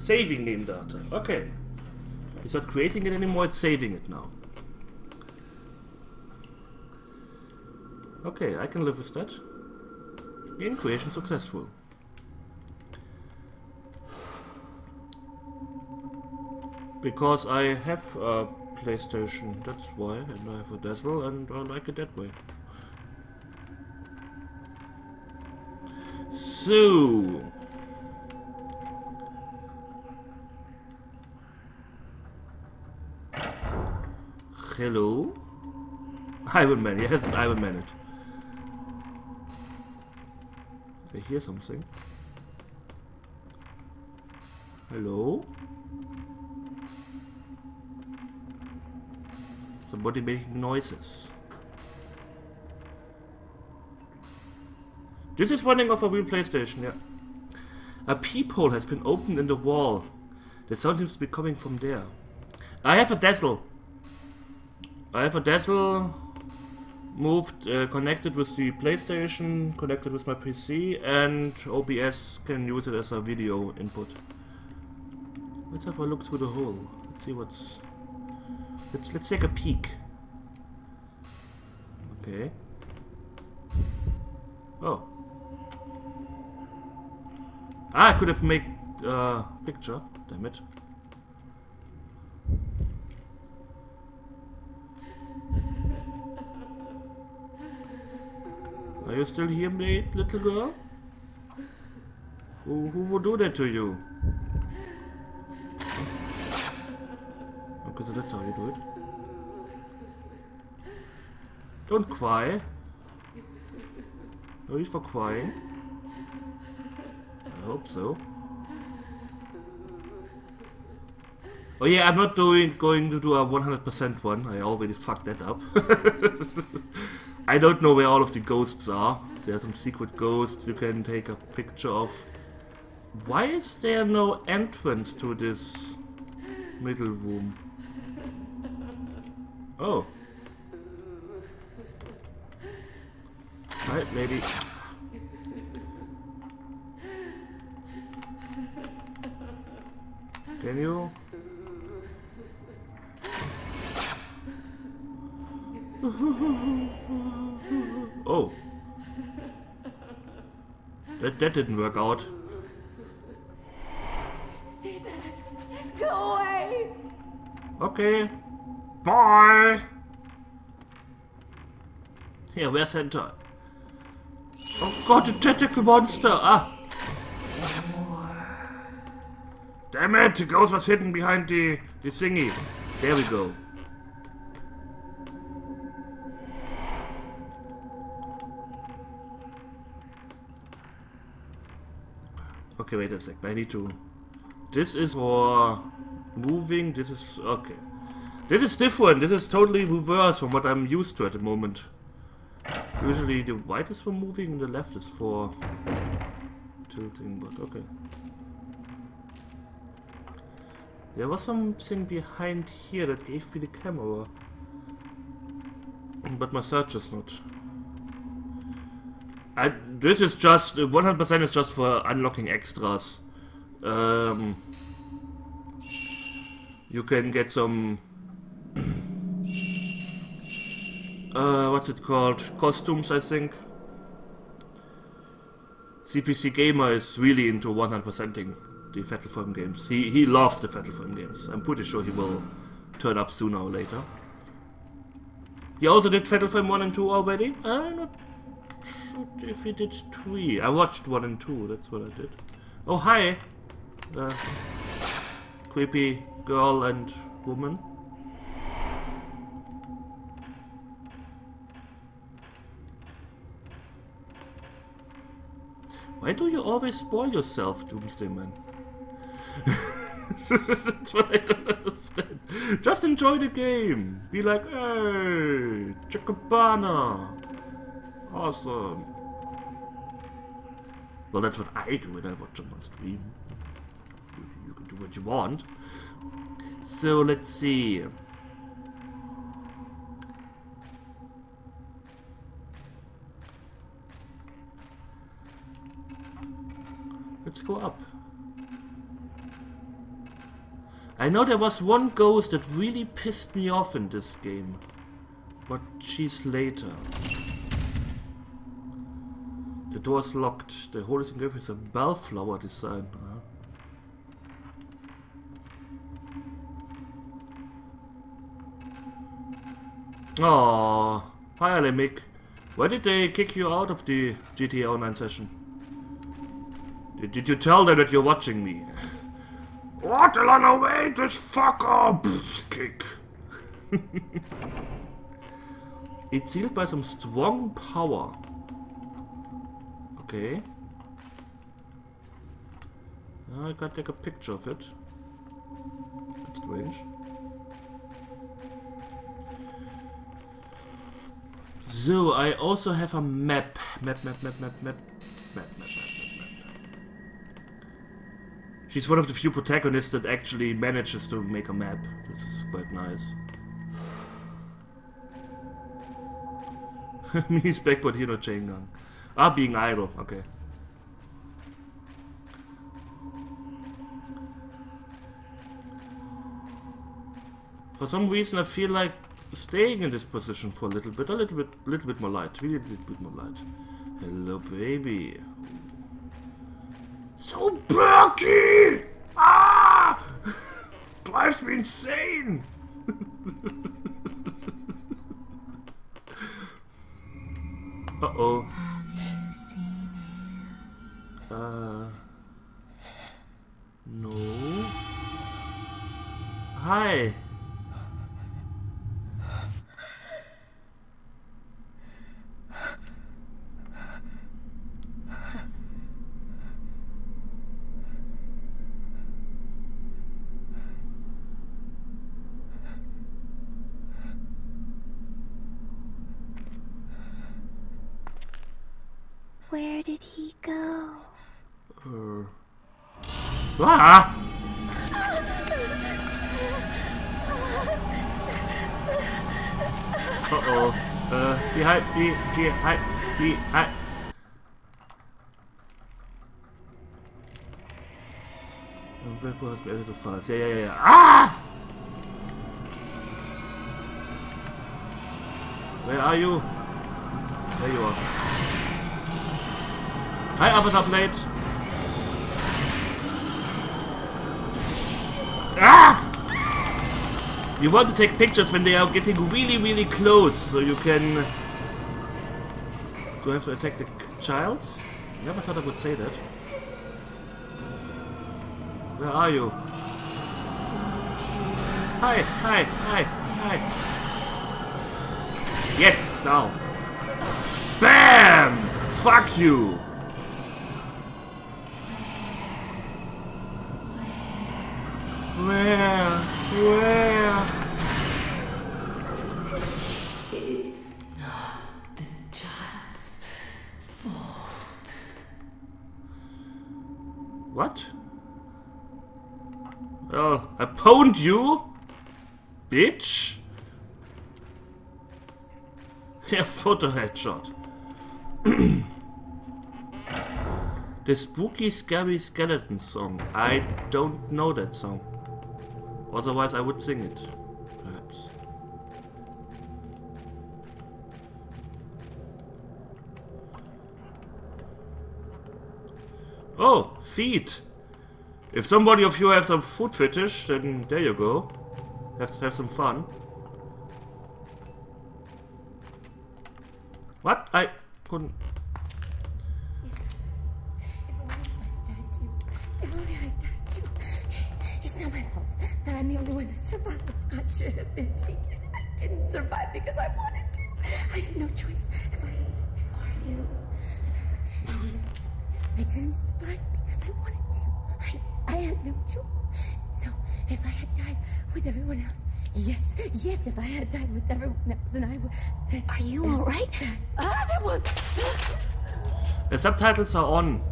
Saving game data. Okay. It's not creating it anymore, it's saving it now. Okay, I can live with that. Game creation successful. Because I have a PlayStation, that's why, and I have a Dazzle, and I like it that way. So... Hello? Iron Man, yes, it's Iron Man it. I hear something. Hello? Somebody making noises. This is running off a real PlayStation, yeah. A peephole has been opened in the wall. The sound seems to be coming from there. I have a Dazzle. I have a Dazzle moved, connected with the PlayStation, connected with my PC, and OBS can use it as a video input. Let's have a look through the hole. Let's see what's... Let's take a peek. Okay. Oh. Ah, I could have made a picture. Damn it. Are you still here, mate, little girl? Who would do that to you? Okay, so that's how you do it. Don't cry. No need for crying. I hope so. Oh yeah, I'm not going to do a 100% one. I already fucked that up. I don't know where all of the ghosts are. There are some secret ghosts you can take a picture of. Why is there no entrance to this middle room? Oh. Right, maybe. Can you? Oh. That didn't work out. Stay back. Go away. Okay. Bye. Here, where's Santa? Oh god, the tentacle monster! Ah! Damn it! The ghost was hidden behind the thingy. There we go. Okay, wait a sec. I need to... This is for moving. This is... Okay. This is different. This is totally reverse from what I'm used to at the moment. Usually the right is for moving and the left is for tilting, but okay. There was something behind here that gave me the camera. But my search is not. This is just 100% is just for unlocking extras. You can get some what's it called? Costumes, I think. CPC Gamer is really into 100%ing the Fatal Frame games. He loves the Fatal Frame games. I'm pretty sure he will turn up sooner or later. He also did Fatal Frame 1 and 2 already. I'm not sure if he did 3. I watched 1 and 2, that's what I did. Oh, hi! Creepy girl and woman. Why do you always spoil yourself, Doomsday Man? That's what I don't understand. Just enjoy the game. Be like, hey, Chocobana. Awesome. Well, that's what I do when I watch someone stream. You can do what you want. So, let's see. Let's go up. I know there was one ghost that really pissed me off in this game. But she's later. The door's locked. The hole is engraved with a bellflower design. Oh, hi Alemic. Why did they kick you out of the GTA Online session? Did you tell them that you're watching me? What, Elanarae? Just fuck up! Kick. It's sealed by some strong power. Okay. I can't take a picture of it. That's strange. So, I also have a map. Map. She's one of the few protagonists that actually manages to make a map. This is quite nice. Mi's backboard here, no chain gun. Ah, being idle, okay. For some reason I feel like staying in this position for a little bit more light. Really a little bit more light. Hello, baby. So perky! Ah! Drives me insane! Uh-oh. No. Hi. Where did he go? Ah! Uh-oh. Behind. Who has been edited the files? Yeah. Ah! Where are you? There you are. Hi, Avatar Blade. Ah! You want to take pictures when they are getting really close, so you can... Do I have to attack the child? I never thought I would say that. Where are you? Hi. Get down. Bam! Fuck you! Where? It's not the child's fault. What? Well, I pwned you, bitch. Yeah, photo headshot. The spooky, scary skeleton song. I don't know that song. Otherwise, I would sing it, perhaps. Oh, feet! If somebody of you have some food fetish, then there you go. Have some fun. What? I couldn't... If only I died too. It's not my fault that I'm the only one that survived. I should have been taken. I didn't survive because I wanted to. I had no choice. If I had just stayed Mario's, I didn't survive because I wanted to. I had no choice. So if I had died with everyone else, yes, if I had died with everyone else, then I would. Are you all right? Other one. The subtitles are on.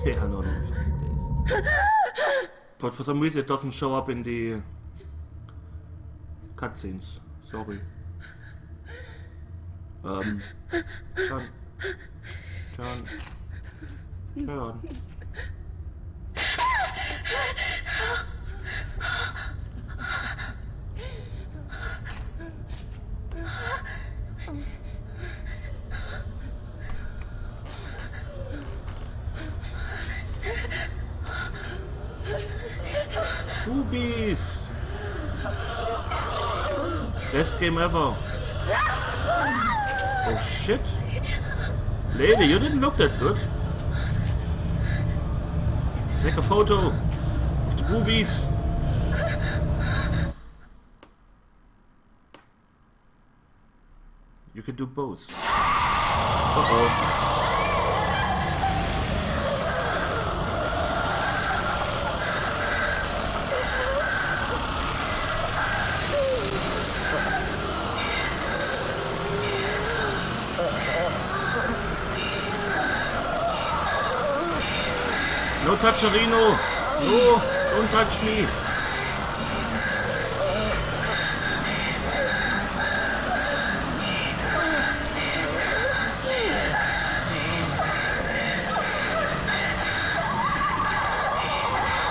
Yeah, no, days. But for some reason it doesn't show up in the cutscenes. Sorry. John. Boobies! Best game ever. Oh shit. Lady, you didn't look that good. Take a photo of the boobies. You can do both. Uh-oh. No toucherino! No! Don't touch me!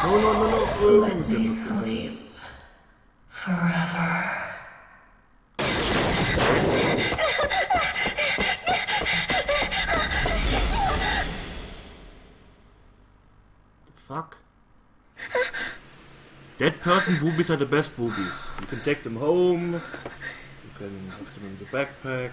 No. Let me sleep forever. Fuck. Dead person boobies are the best boobies. You can take them home. You can have them in the backpack.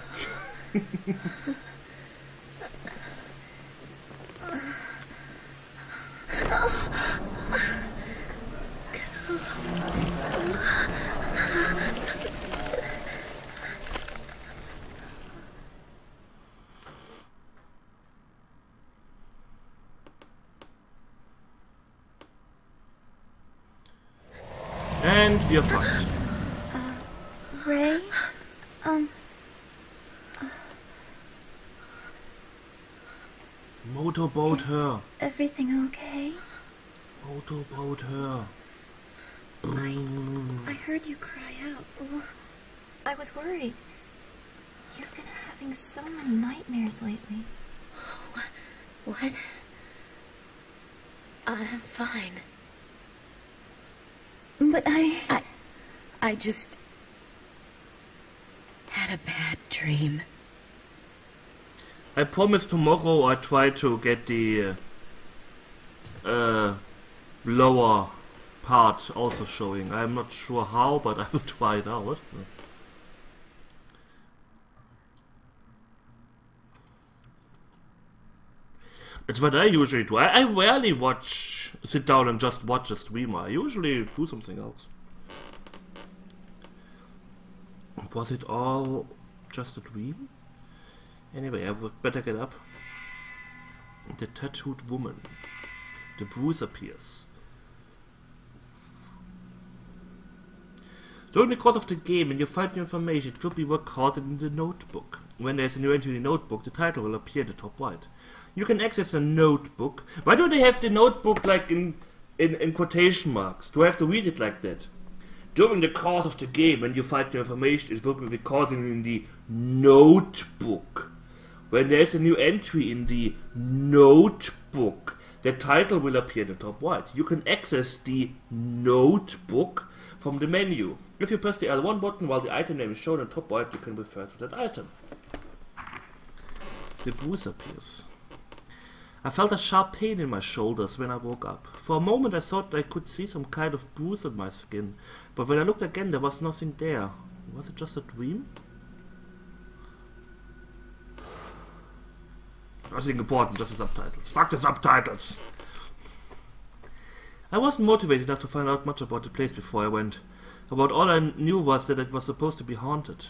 And we are fucked. Ray? Motorboat her. Everything okay? Motorboat her. I heard you cry out. I was worried. You've been having so many nightmares lately. What? I'm fine. But I just had a bad dream. I promise tomorrow I try to get the lower part also showing. I'm not sure how, but I will try it out. It's what I usually do. I rarely sit down and just watch a streamer. I usually do something else. Was it all just a dream? Anyway, I would better get up. The tattooed woman. The bruise appears. During the course of the game, when you find new information, it will be recorded in the notebook. When there's a new entry in the notebook, the title will appear at the top right. You can access the notebook. Why do they have the notebook like in quotation marks? Do I have to read it like that? During the course of the game, when you find new information, it will be recorded in the notebook. When there's a new entry in the notebook, the title will appear at the top right. You can access the notebook from the menu. If you press the L1 button while the item name is shown on top right, you can refer to that item. The bruise appears. I felt a sharp pain in my shoulders when I woke up. For a moment I thought I could see some kind of bruise on my skin, but when I looked again there was nothing there. Was it just a dream? Nothing important, just the subtitles. Fuck the subtitles! I wasn't motivated enough to find out much about the place before I went. About all I knew was that it was supposed to be haunted.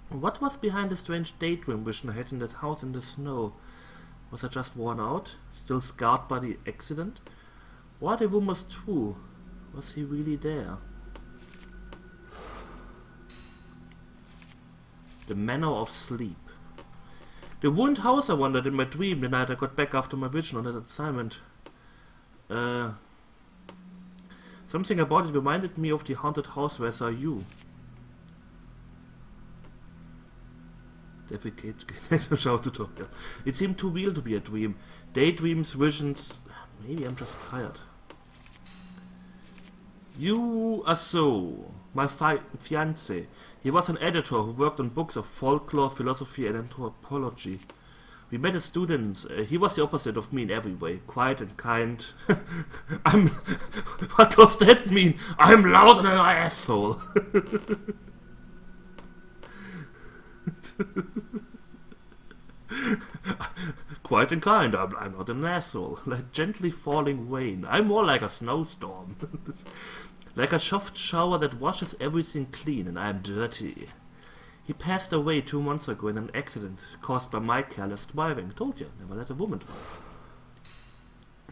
What was behind the strange daydream vision I had in that house in the snow? Was I just worn out? Still scarred by the accident? Or are the rumors true? Was he really there? The Manor of Sleep. The ruined house I wandered in my dream the night I got back after my vision on that assignment. Something about it reminded me of the haunted house where I saw you. Tutorial. It seemed too real to be a dream. Daydreams, visions. Maybe I'm just tired. You are so. My fiancé. He was an editor who worked on books of folklore, philosophy, and anthropology. We met as students. He was the opposite of me in every way. Quiet and kind. What does that mean? I'm louder than an asshole. Quiet and kind. I'm not an asshole. Like gently falling rain. I'm more like a snowstorm. Like a soft shower that washes everything clean, and I'm dirty. He passed away 2 months ago in an accident caused by my careless driving. Told you, never let a woman drive.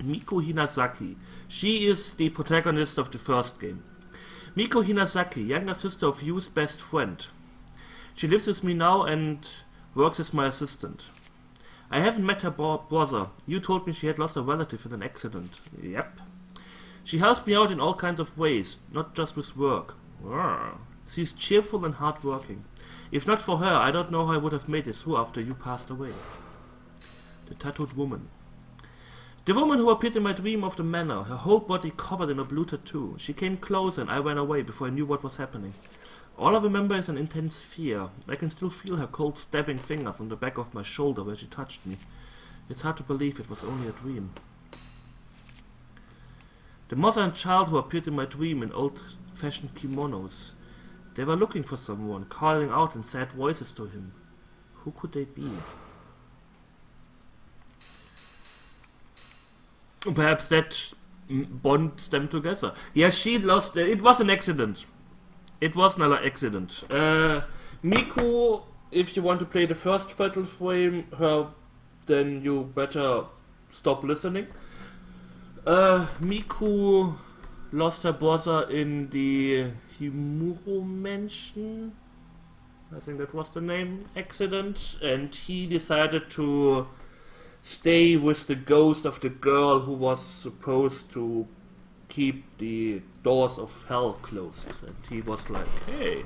Miko Hinazaki. She is the protagonist of the first game. Miko Hinazaki, younger sister of Yu's best friend. She lives with me now and works as my assistant. I haven't met her brother. You told me she had lost a relative in an accident. Yep. She helps me out in all kinds of ways, not just with work. She's cheerful and hardworking. If not for her, I don't know how I would have made it through after you passed away. The tattooed woman. The woman who appeared in my dream of the manor, her whole body covered in a blue tattoo. She came close and I ran away before I knew what was happening. All I remember is an intense fear. I can still feel her cold stabbing fingers on the back of my shoulder where she touched me. It's hard to believe it was only a dream. The mother and child who appeared in my dream in old-fashioned kimonos. They were looking for someone, calling out in sad voices to him. Who could they be? Perhaps that bonds them together. Yeah, she lost... it was an accident. It was another accident. Miku, if you want to play the first Fatal Frame, then you better stop listening. Miku lost her brother in the Himuro Mansion, I think that was the name, accident, and he decided to stay with the ghost of the girl who was supposed to keep the doors of hell closed. And he was like, hey.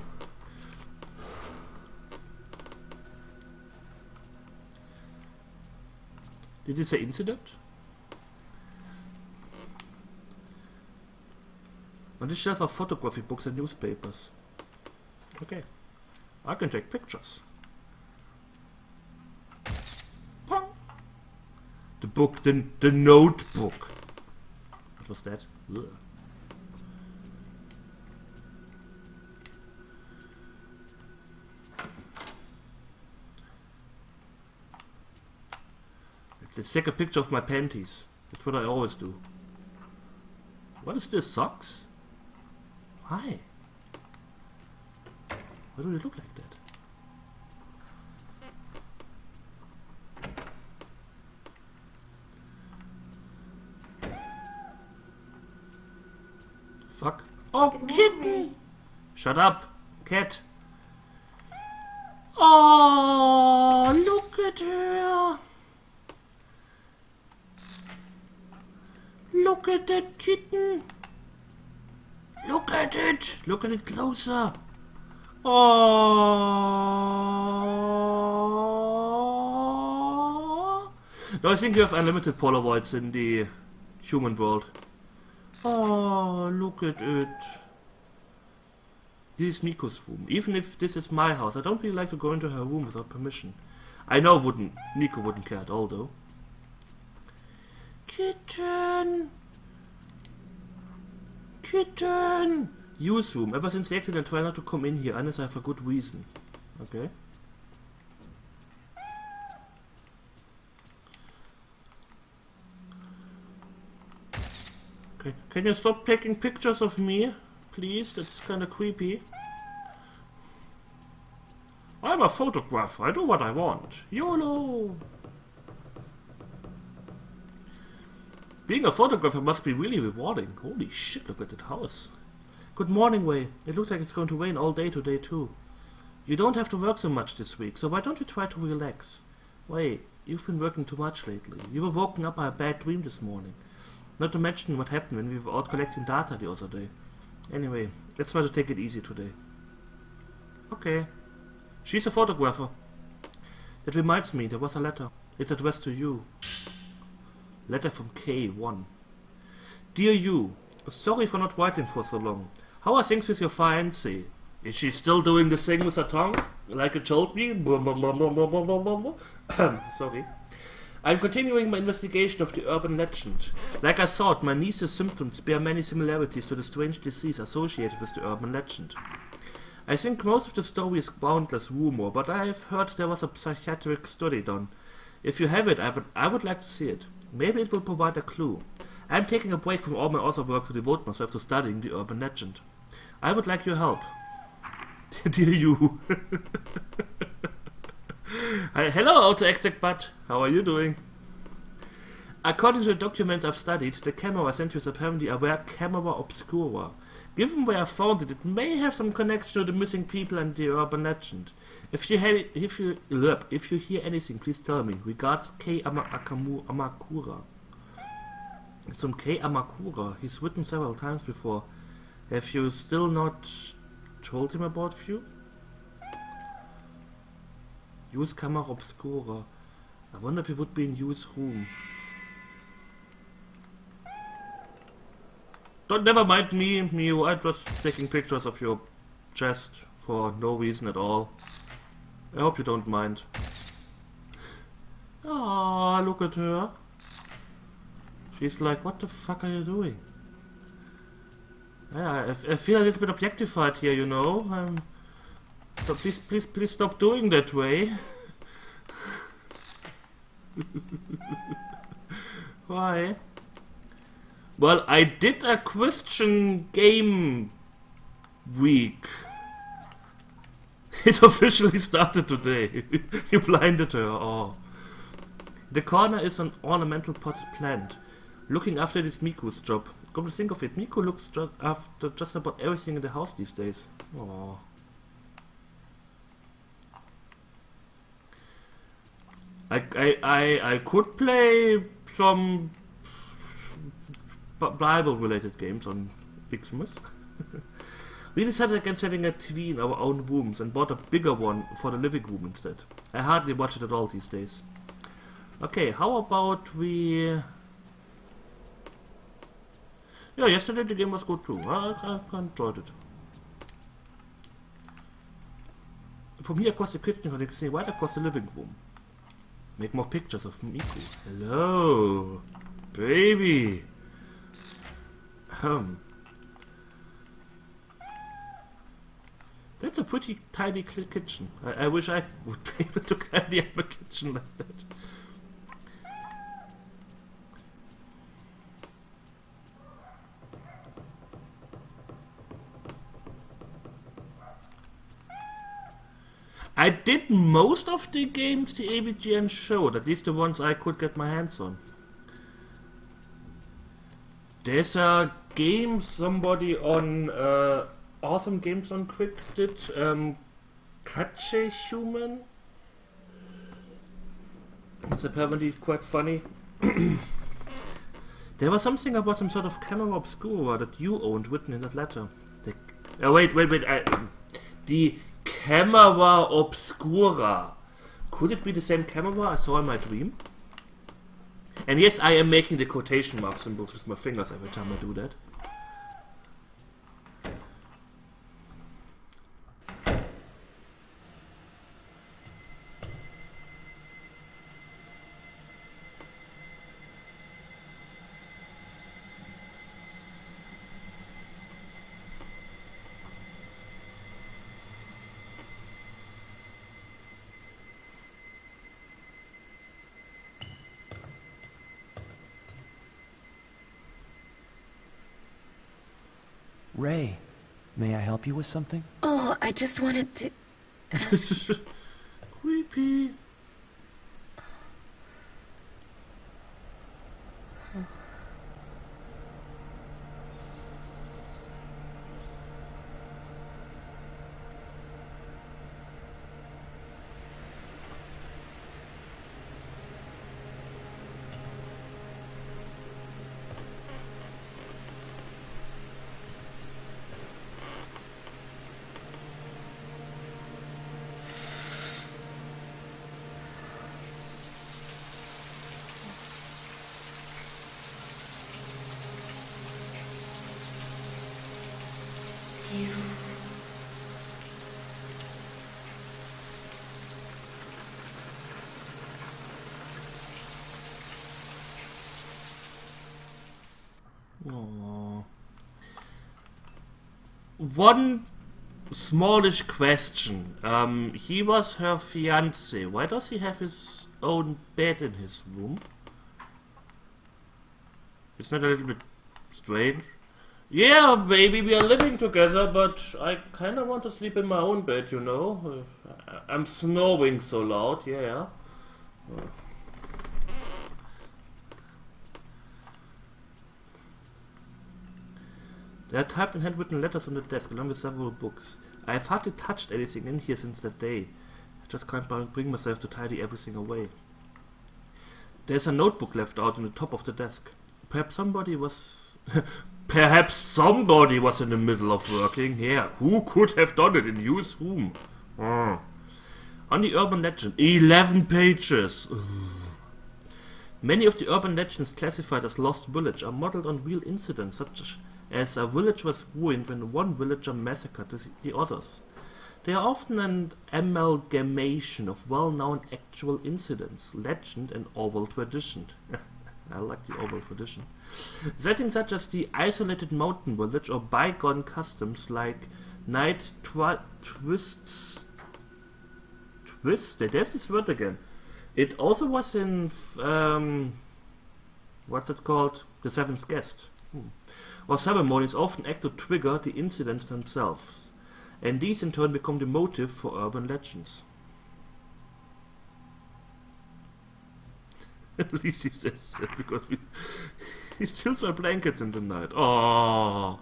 Did it say incident? And this shelf of photography books and newspapers. Okay. I can take pictures. Pong! The book, the notebook. What was that? Ugh. Let's take a picture of my panties. That's what I always do. What is this? Socks? Why? Why do they look like that? Fuck. Oh, kitten! Shut up, cat. Oh, look at her. Look at that kitten. Look at it! Look at it closer! Oh! No, I think you have unlimited Polaroids in the human world. Oh, look at it! This is Miko's room. Even if this is my house, I don't really like to go into her room without permission. I know Miko wouldn't care at all, though. Kitten! Kitten! Use room. Ever since the accident, try not to come in here unless I have a good reason. Okay. Okay. Can you stop taking pictures of me? Please? That's kinda creepy. I'm a photographer. I do what I want. YOLO! Being a photographer must be really rewarding. Holy shit, look at that house. Good morning, Wei. It looks like it's going to rain all day today, too. You don't have to work so much this week, so why don't you try to relax? Wei, you've been working too much lately. You were woken up by a bad dream this morning. Not to mention what happened when we were out collecting data the other day. Anyway, let's try to take it easy today. Okay. She's a photographer. That reminds me, there was a letter. It's addressed to you. Letter from K1. Dear you, sorry for not writing for so long. How are things with your fiancée? Is she still doing the thing with her tongue? Like you told me? Sorry. I'm continuing my investigation of the urban legend. Like I thought, my niece's symptoms bear many similarities to the strange disease associated with the urban legend. I think most of the story is boundless rumor, but I have heard there was a psychiatric study done. If you have it, I would like to see it. Maybe it will provide a clue. I'm taking a break from all my other work to devote myself to studying the urban legend. I would like your help. Dear you. Hello, AutoExecButt. How are you doing? According to the documents I've studied, the camera sent you is apparently a rare camera obscura. Given where I found it, it may have some connection to the missing people and the urban legend. If you hear anything, please tell me. Regards, K. Amakura. It's from K. Amakura. He's written several times before. Have you still not told him about you? Use camera obscura. I wonder if he would be in Yu's room. Don't never mind me, Mew. I was taking pictures of your chest for no reason at all. I hope you don't mind. Ah, look at her. She's like, what the fuck are you doing? Yeah, I feel a little bit objectified here, you know. So please stop doing that way. Why? Well, I did a Christian game week. It officially started today. You blinded her. Oh. The corner is an ornamental potted plant. Looking after it is Miku's job. Come to think of it, Miku looks after just about everything in the house these days. Oh. I could play some Bible-related games on Xmas. We decided against having a TV in our own rooms and bought a bigger one for the living room instead. I hardly watch it at all these days. Okay, how about we... Yeah, yesterday the game was good too. I enjoyed it. From here across the kitchen, you can see right across the living room. Make more pictures of Miku. Hello, baby. That's a pretty tidy kitchen. I wish I would be able to tidy up a kitchen like that. I did most of the games the AVGN showed, at least the ones I could get my hands on. There's a game somebody on Awesome Games on Quick did, Kache Human. It's apparently quite funny. There was something about some sort of camera obscura that you owned written in that letter. Wait, the camera obscura. Could it be the same camera I saw in my dream? And yes, I am making the quotation mark symbols with my fingers every time I do that. Ray, may I help you with something? Oh, I just wanted to ask. Creepy. Aww. One smallish question. He was her fiance. Why does he have his own bed in his room? Isn't that a little bit strange? Yeah, baby, we are living together, but I kinda want to sleep in my own bed, you know? I'm snoring so loud, yeah. There are typed and handwritten letters on the desk, along with several books. I have hardly touched anything in here since that day. I just can't bring myself to tidy everything away. There's a notebook left out on the top of the desk. Perhaps somebody was... Perhaps somebody was in the middle of working. Yeah, who could have done it in Hugh's room? On the urban legend, 11 pages. Many of the urban legends classified as Lost Village are modeled on real incidents, such as a village was ruined when one villager massacred the others. They are often an amalgamation of well-known actual incidents, legend and oral tradition. I like the oral tradition. Settings such as the isolated mountain village or bygone customs like night twists. There's this word again. It also was in what's it called? The Seventh Guest. Or ceremonies often act to trigger the incidents themselves, and these in turn become the motive for urban legends. At least he says that because he steals our blankets in the night. Oh.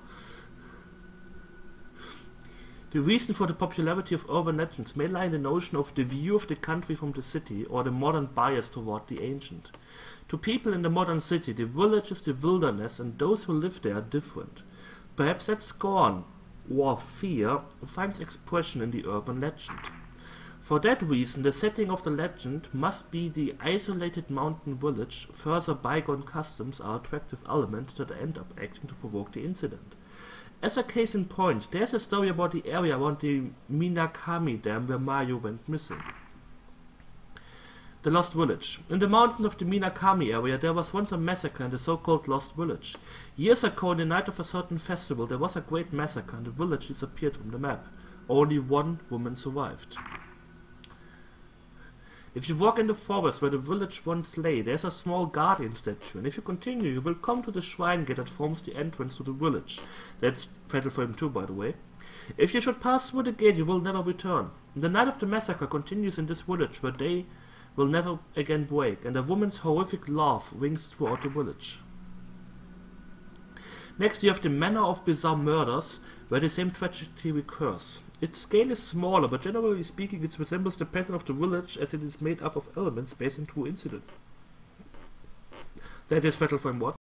The reason for the popularity of urban legends may lie in the notion of the view of the country from the city, or the modern bias toward the ancient. To people in the modern city, the village is the wilderness, and those who live there are different. Perhaps that scorn or fear finds expression in the urban legend. For that reason, the setting of the legend must be the isolated mountain village. Further bygone customs are attractive elements that end up acting to provoke the incident. As a case in point, there's a story about the area around the Minakami Dam where Mario went missing. The Lost Village. In the mountains of the Minakami area, there was once a massacre in the so-called Lost Village. Years ago, on the night of a certain festival, there was a great massacre and the village disappeared from the map. Only one woman survived. If you walk in the forest where the village once lay, there's a small guardian statue, and if you continue, you will come to the shrine gate that forms the entrance to the village. That's Fatal Frame 2, by the way. If you should pass through the gate, you will never return. The night of the massacre continues in this village, where day will never again break, and a woman's horrific laugh rings throughout the village. Next, you have the Manor of Bizarre Murders, where the same tragedy recurs. Its scale is smaller, but generally speaking it resembles the pattern of the village as it is made up of elements based on true incident. That is Fatal Frame 1.